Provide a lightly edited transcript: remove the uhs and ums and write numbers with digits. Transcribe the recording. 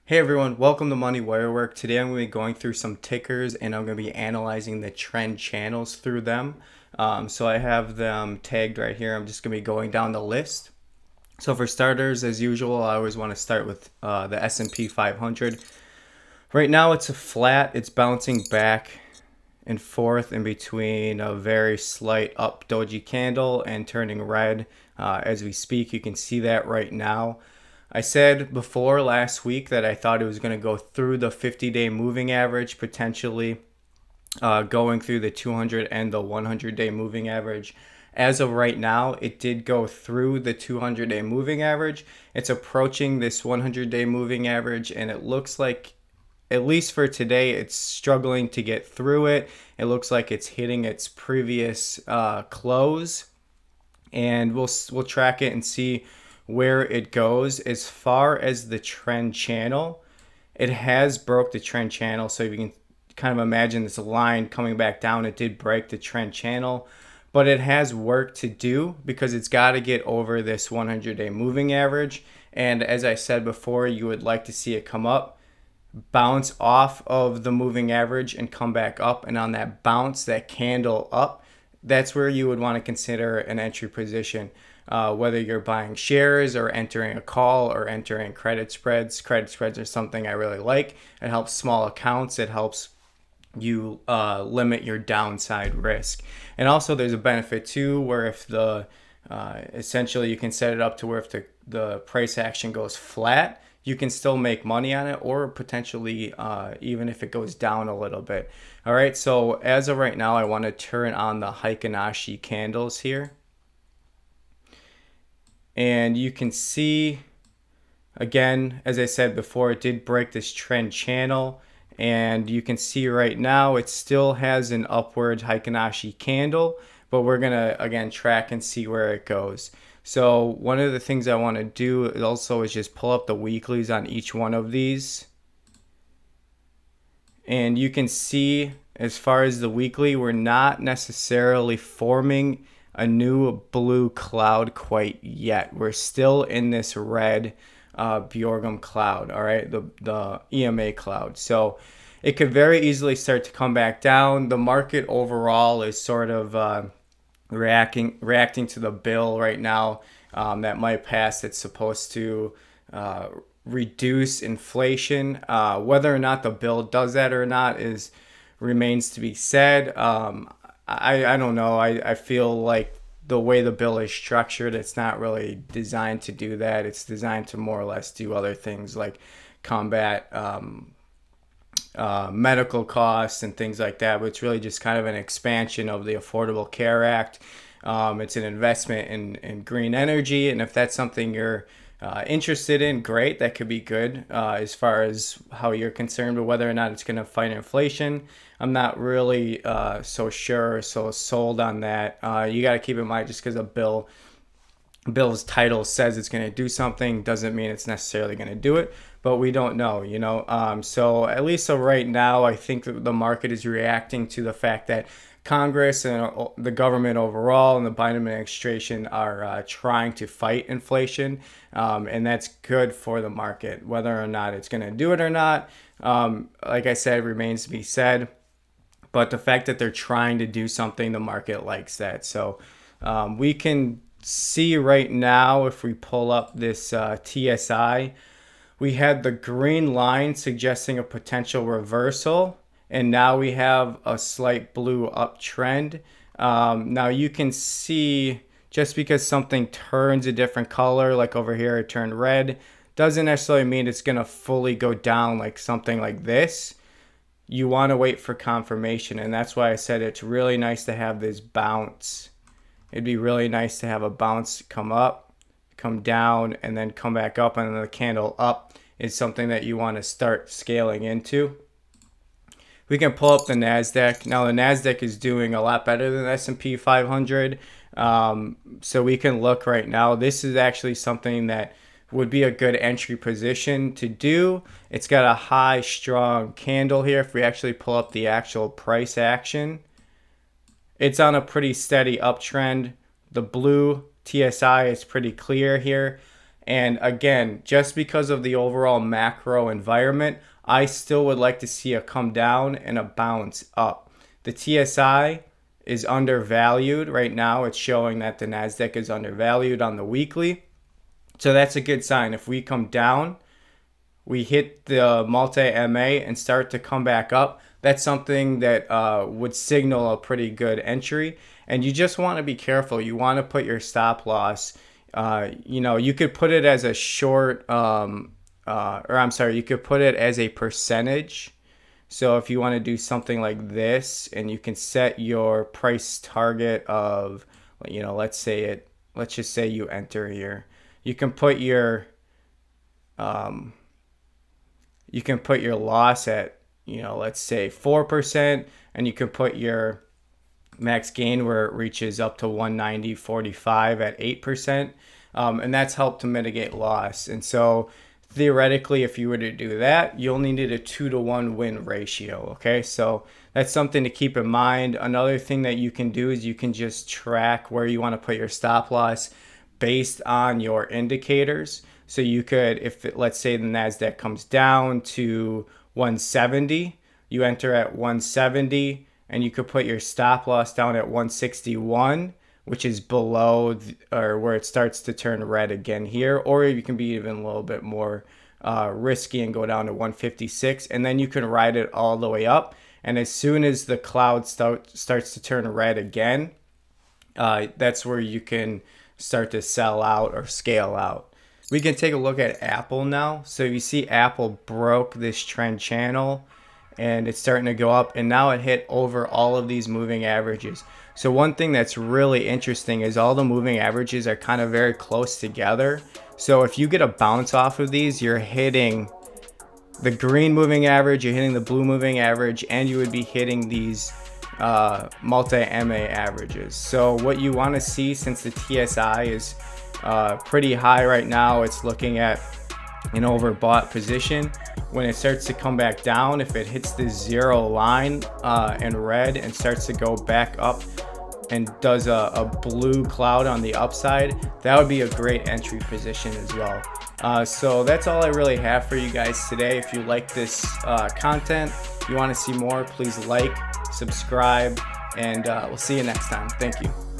Hey everyone, welcome to Money Wire Work. Today I'm going to be going through some tickers and I'm going to be analyzing the trend channels through them. So I have them tagged right here. I'm just going to be going down the list. So for starters, as usual, I always want to start with the S&P 500. Right now it's a flat. It's bouncing back and forth in between a very slight up doji candle and turning red as we speak. You can see that right now. I said before last week that I thought it was going to go through the 50-day moving average, potentially going through the 200 and the 100-day moving average. As of right now, it did go through the 200-day moving average. It's approaching this 100-day moving average, and it looks like, at least for today, it's struggling to get through it. It looks like it's hitting its previous close, and we'll track it and see where it goes. As far as the trend channel, it has broke the trend channel. So if you can kind of imagine this line coming back down, it did break the trend channel, but it has work to do because it's got to get over this 100-day moving average. And as I said before, you would like to see it come up, bounce off of the moving average and come back up. And on that bounce, that candle up, that's where you would want to consider an entry position. Whether you're buying shares or entering a call or entering credit spreads. Credit spreads are something I really like. It helps small accounts. It helps you limit your downside risk. And also there's a benefit too where if the essentially you can set it up to where if the price action goes flat, you can still make money on it, or potentially even if it goes down a little bit. All right, so as of right now, I want to turn on the Heikin-Ashi candles here. And you can see, again, as I said before, it did break this trend channel. And you can see right now it still has an upward Heikin-Ashi candle, but we're going to, again, track and see where it goes. So one of the things I want to do also is just pull up the weeklies on each one of these. And you can see, as far as the weekly, we're not necessarily forming a new blue cloud quite yet. We're still in this red Bjorgum cloud, all right, the EMA cloud. So it could very easily start to come back down. The market overall is sort of reacting to the bill right now that might pass. It's supposed to reduce inflation. Whether or not the bill does that or not is remains to be said. I don't know. I feel like the way the bill is structured, it's not really designed to do that. It's designed to more or less do other things like combat medical costs and things like that. But it's really just kind of an expansion of the Affordable Care Act. It's an investment in green energy. And if that's something you're interested in, great. That could be good as far as how you're concerned. But whether or not it's going to fight inflation, I'm not really so sure, so sold on that. You got to keep in mind, just because a bill's title says it's going to do something doesn't mean it's necessarily going to do it, but we don't know. So at least so right now, I think that the market is reacting to the fact that Congress and the government overall and the Biden administration are trying to fight inflation, and that's good for the market. Whether or not it's going to do it or not, like I said, remains to be said. But the fact that they're trying to do something, the market likes that. So we can see right now, if we pull up this TSI, we had the green line suggesting a potential reversal, and now we have a slight blue uptrend. Now you can see, just because something turns a different color, like over here it turned red, doesn't necessarily mean it's going to fully go down like something like this. You want to wait for confirmation, and that's why I said it's really nice to have this bounce. It'd be really nice to have a bounce come up, come down, and then come back up, and then the candle up is something that you want to start scaling into. We can pull up the NASDAQ. Now the NASDAQ is doing a lot better than the S&P 500. So we can look right now. This is actually something that would be a good entry position to do. It's got a high, strong candle here. If we actually pull up the actual price action, it's on a pretty steady uptrend. The blue TSI is pretty clear here. And again, just because of the overall macro environment, I still would like to see a come down and a bounce up. The TSI is undervalued right now. It's showing that the Nasdaq is undervalued on the weekly. So that's a good sign. If we come down, we hit the multi-MA and start to come back up, that's something that would signal a pretty good entry. And you just want to be careful. You want to put your stop loss, you could put it as a short, you could put it as a percentage. So if you want to do something like this, and you can set your price target of, let's just say you enter here. You can put your loss at, let's say 4%, and you can put your max gain where it reaches up to 190.45 at 8%. And that's helped to mitigate loss. And so theoretically, if you were to do that, you'll need a 2-to-1 win ratio. Okay, so that's something to keep in mind. Another thing that you can do is you can just track where you want to put your stop loss based on your indicators. So you could, let's say the Nasdaq comes down to 170, you enter at 170, and you could put your stop loss down at 161, which is below or where it starts to turn red again here. Or you can be even a little bit more risky and go down to 156, and then you can ride it all the way up. And as soon as the cloud starts to turn red again, that's where you can start to sell out or scale out. We can take a look at Apple now. So you see Apple broke this trend channel and it's starting to go up, and now it hit over all of these moving averages. So one thing that's really interesting is all the moving averages are kind of very close together. So if you get a bounce off of these, you're hitting the green moving average, you're hitting the blue moving average, and you would be hitting these multi-MA averages. So what you want to see, since the TSI is pretty high right now, it's looking at an overbought position. When it starts to come back down, if it hits the 0 line in red and starts to go back up and does a blue cloud on the upside, that would be a great entry position as well. So that's all I really have for you guys today. If you like this content, you want to see more, please like, subscribe, and we'll see you next time. Thank you.